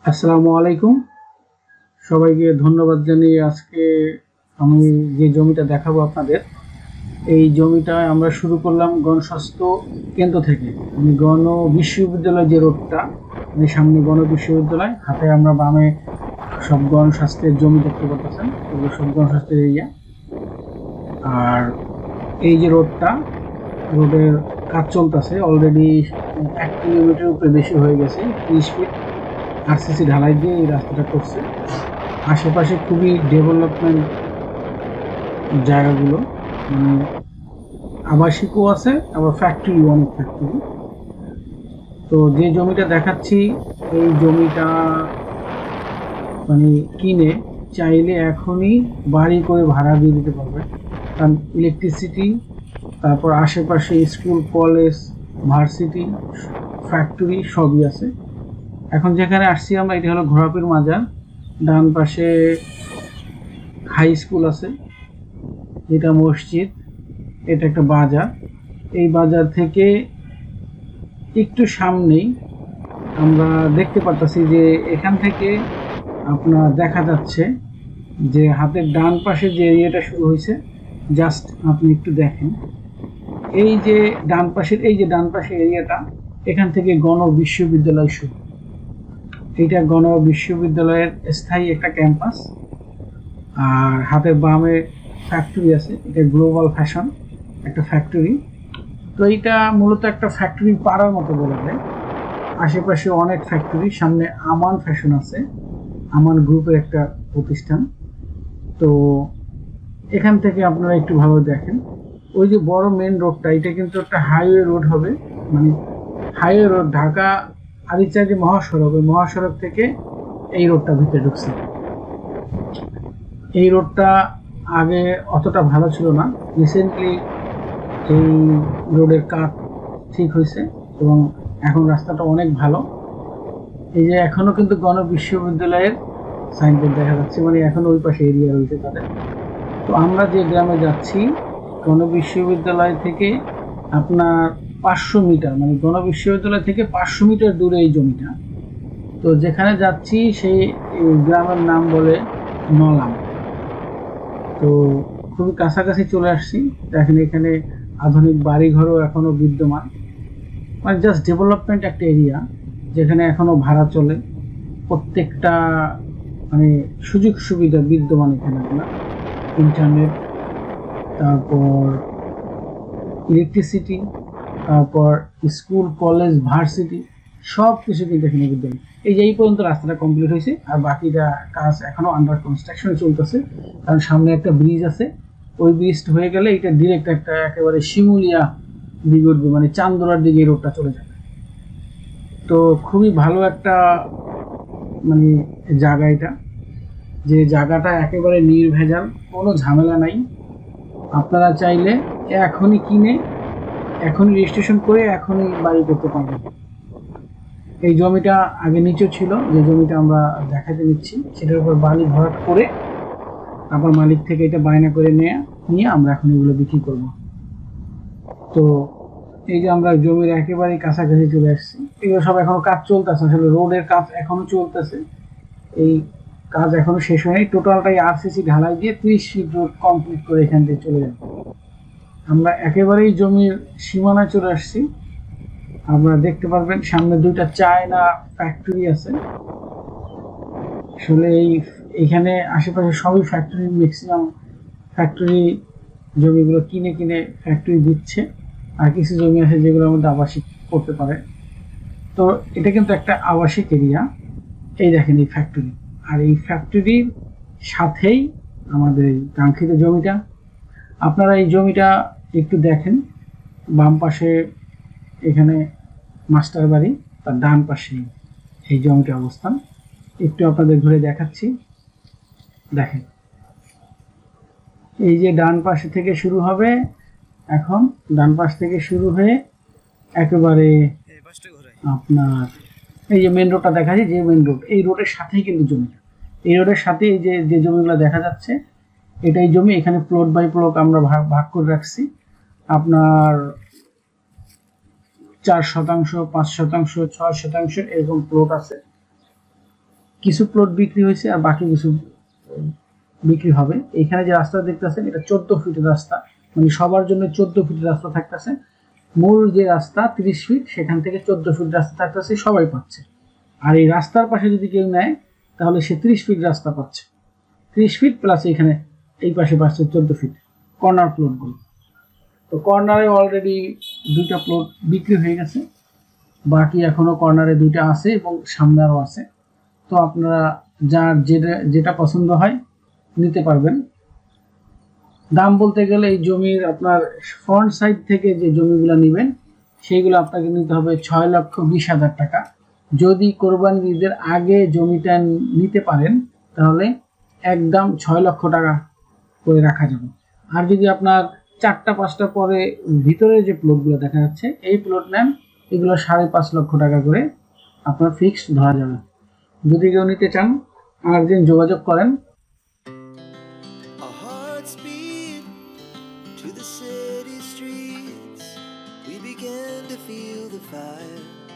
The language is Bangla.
আসসালামু আলাইকুম। সবাইকে ধন্যবাদ জানিয়ে আজকে আমি যে জমিটা দেখাবো আপনাদের, এই জমিটা আমরা শুরু করলাম গণস্বাস্থ্য কেন্দ্র থেকে। আমি গণ বিশ্ববিদ্যালয় যে রোডটা, মানে সামনে গণ বিশ্ববিদ্যালয়, হাতে আমরা বামে সব গণস্বাস্থ্যের জমি দেখতে পাচ্ছেন, এগুলো সব গণস্বাস্থ্যের এরিয়া। আর এই যে রোডের কাজ চলতেছে অলরেডি, 1 কিলোমিটার উপরে বেশি হয়ে গেছে। 30 ফিট আরসিসি ঢালাই দিয়ে এই রাস্তাটা করছে। আশেপাশে খুবই ডেভেলপমেন্ট জায়গাগুলো, মানে আবাসিকও আছে, আবার ফ্যাক্টরি, অনেক ফ্যাক্টরি। তো যে জমিটা দেখাচ্ছি, এই জমিটা মানে কিনে চাইলে এখনই বাড়ি করে ভাড়া দিয়ে দিতে পারবে, কারণ ইলেকট্রিসিটি, তারপর আশেপাশে স্কুল, কলেজ, ভার্সিটি, ফ্যাক্টরি সবই আছে। এখন যেখানে আসছি আমরা, এটা হলো ঘোড়াপির মাজার। ডান পাশে হাই স্কুল আছে, যেটা মসজিদ, এটা একটা বাজার। এই বাজার থেকে একটু সামনেই আমরা দেখতে পাচ্ছি যে এখান থেকে আপনার দেখা যাচ্ছে যে হাতের ডান পাশে যে এরিয়াটা শুরু হয়েছে, জাস্ট আপনি একটু দেখেন, এই যে ডান পাশের এরিয়াটা, এখান থেকে গণ বিশ্ববিদ্যালয় শুরু। এটা গণ বিশ্ববিদ্যালয়ের স্থায়ী একটা ক্যাম্পাস। আর হাতের বামে ফ্যাক্টরি আছে, এটা গ্লোবাল ফ্যাশন একটা ফ্যাক্টরি। তো এইটা মূলত একটা ফ্যাক্টরি পাড়ার মতো বলা যায়। আশেপাশে অনেক ফ্যাক্টরি, সামনে আমান ফ্যাশন আছে, আমান গ্রুপের একটা প্রতিষ্ঠান। তো এখান থেকে আপনারা একটু ভালো দেখেন, ওই যে বড় মেন রোডটা, এটা কিন্তু একটা হাইওয়ে রোড হবে, মানে হাইওয়ে রোড, ঢাকা আরিচা যে মহাসড়ক, ওই মহাসড়ক থেকে এই রোডটা ভিতরে ঢুকছে। এই রোডটা আগে অতটা ভালো ছিল না, রিসেন্টলি এই রোডের কাজ ঠিক হয়েছে এবং এখন রাস্তাটা অনেক ভালো। এই যে এখনো কিন্তু গণ বিশ্ববিদ্যালয়ের সাইনবোর্ড দেখা যাচ্ছে, মানে এখন ওই পাশে এরিয়া রয়েছে তাদের। তো আমরা যে গ্রামে যাচ্ছি, গণ বিশ্ববিদ্যালয় থেকে আপনার 500 মিটার, মানে গণ বিশ্ববিদ্যালয় থেকে 500 মিটার দূরে এই জমিটা। তো যেখানে যাচ্ছি সেই গ্রামের নাম বলে নলাম। তো খুবই কাছাকাছি চলে আসছি। দেখেন এখানে আধুনিক বাড়িঘরও এখনো বিদ্যমান, মানে জাস্ট ডেভেলপমেন্ট একটা এরিয়া, যেখানে এখনো ভাড়া চলে। প্রত্যেকটা মানে সুযোগ সুবিধা বিদ্যমান এখানে, আপনার ইন্টারনেট, তারপর ইলেকট্রিসিটি, তারপর স্কুল, কলেজ, ভার্সিটি সব কিছু কিন্তু এখানে বিদ্যমান। এই যে এই পর্যন্ত রাস্তাটা কমপ্লিট হয়েছে, আর বাকিটা কাজ এখনো আন্ডার কনস্ট্রাকশনে চলতেছে, কারণ সামনে একটা ব্রিজ আছে। ওই ব্রিজটা হয়ে গেলে এটা ডিরেক্ট একটা একেবারে শিমুলিয়া দিকে উঠবে, মানে চান্দোরার দিকে এই রোডটা চলে যাবে। তো খুবই ভালো একটা মানে জায়গা এটা, যে জায়গাটা একেবারে নির্ভেজাল, কোনো ঝামেলা নাই। আপনারা চাইলে এখনই কিনে, এখনই রেজিস্ট্রেশন করে এখনই বাড়ি করতে পারবেন। এই জমিটা আগে নিচু ছিল, যে জমিটা আমরা দেখাতে নিচ্ছি, সেটার উপর বালি ভরাট করে আবার মালিক থেকে এটা বায়না করে নিয়ে আমরা এখন এগুলো বিক্রি করব। তো এই যে আমরা জমির একেবারে কাছাকাছি চলে আসছি, এগুলো সব এখনো কাজ চলতেছে, আসলে রোডের কাজ এখনো চলতেছে। এই কাজ এখনো শেষ হয়নি, টোটালটাই আরসিসি ঢালাই দিয়ে 30 ফিট রোড কমপ্লিট করে এখান থেকে চলে যাবে। আমরা একেবারেই জমির সীমানায় চলে আসছি। আপনারা দেখতে পারবেন সামনে দুইটা চায়না ফ্যাক্টরি আছে। আসলে এইখানে আশেপাশে সবই ফ্যাক্টরি, ম্যাক্সিমাম ফ্যাক্টরি জমিগুলো কিনে কিনে ফ্যাক্টরি দিচ্ছে, আর কিছু জমি আছে যেগুলোর মধ্যে আবাসিক করতে পারে। তো এটা কিন্তু একটা আবাসিক এরিয়া। এই দেখেন এই ফ্যাক্টরি, আর এই ফ্যাক্টরির সাথেই আমাদের এই কাঙ্ক্ষিত জমিটা। আপনারা এই জমিটা একটু দেখেন, বাম পাশে এখানে মাস্টার বাড়ি, তার ডান পাশে এই জমিটার অবস্থান। একটু আপনাদের ঘুরে দেখাচ্ছি, দেখেন এই যে ডান পাশে থেকে শুরু হবে, এখন ডান পাশ থেকে শুরু হয়ে একেবারে আপনার এই যে মেন রোডটা দেখা যায়, যে মেন রোড, এই রোডের সাথেই কিন্তু জমিটা, এই রোডের সাথে এই যে যে জমিগুলো দেখা যাচ্ছে, এটাই জমি। এখানে প্লট বাই প্লট আমরা ভাগ করে রাখছি। আপনার 4 শতাংশ, 5 শতাংশ, 6 শতাংশ এরকম প্লট আছে। কিছু প্লট বিক্রি হয়েছে আর বাকি কিছু বিক্রি হবে। এখানে যে রাস্তা দেখতেছেন এটা 14 ফিটের রাস্তা, মানে সবার জন্য 14 ফিটের রাস্তা থাকতেছে। মূল যে রাস্তা 30 ফিট, সেখান থেকে 14 ফিট রাস্তা থাকতেছে, সবাই পাচ্ছে। আর এই রাস্তার পাশে যদি কেউ নেয় তাহলে সে 30 ফিট রাস্তা পাচ্ছে, 30 ফিট প্লাস এখানে এই পাশে পাচ্ছে 14 ফিট কর্নার প্লটগুলো। তো কর্নারে অলরেডি 2টা প্লট বিক্রি হয়ে গেছে, বাকি এখনো কর্নারে 2টা আছে এবং সামনে আরও আছে। তো আপনারা যার যেটা পছন্দ হয় নিতে পারবেন। দাম বলতে গেলে এই জমির আপনার ফ্রন্ট সাইড থেকে যে জমিগুলো নেবেন সেইগুলো আপনাকে নিতে হবে 6,20,000 টাকা। যদি কোরবানির ঈদের আগে জমিটা নিতে পারেন তাহলে একদম 6 লক্ষ টাকা করে রাখা যাবে। আর যদি আপনার 4টা-5টা পরে ভিতরে যে প্লটগুলো দেখা যাচ্ছে এই প্লট নেন, এগুলো 5.5 লক্ষ টাকা করে আপনার ফিক্সড ধরা যাবে। যদি কেউ নিতে চান আর্জেন্ট যোগাযোগ করেন। Our hearts beat to the city streets. We began to feel the fire.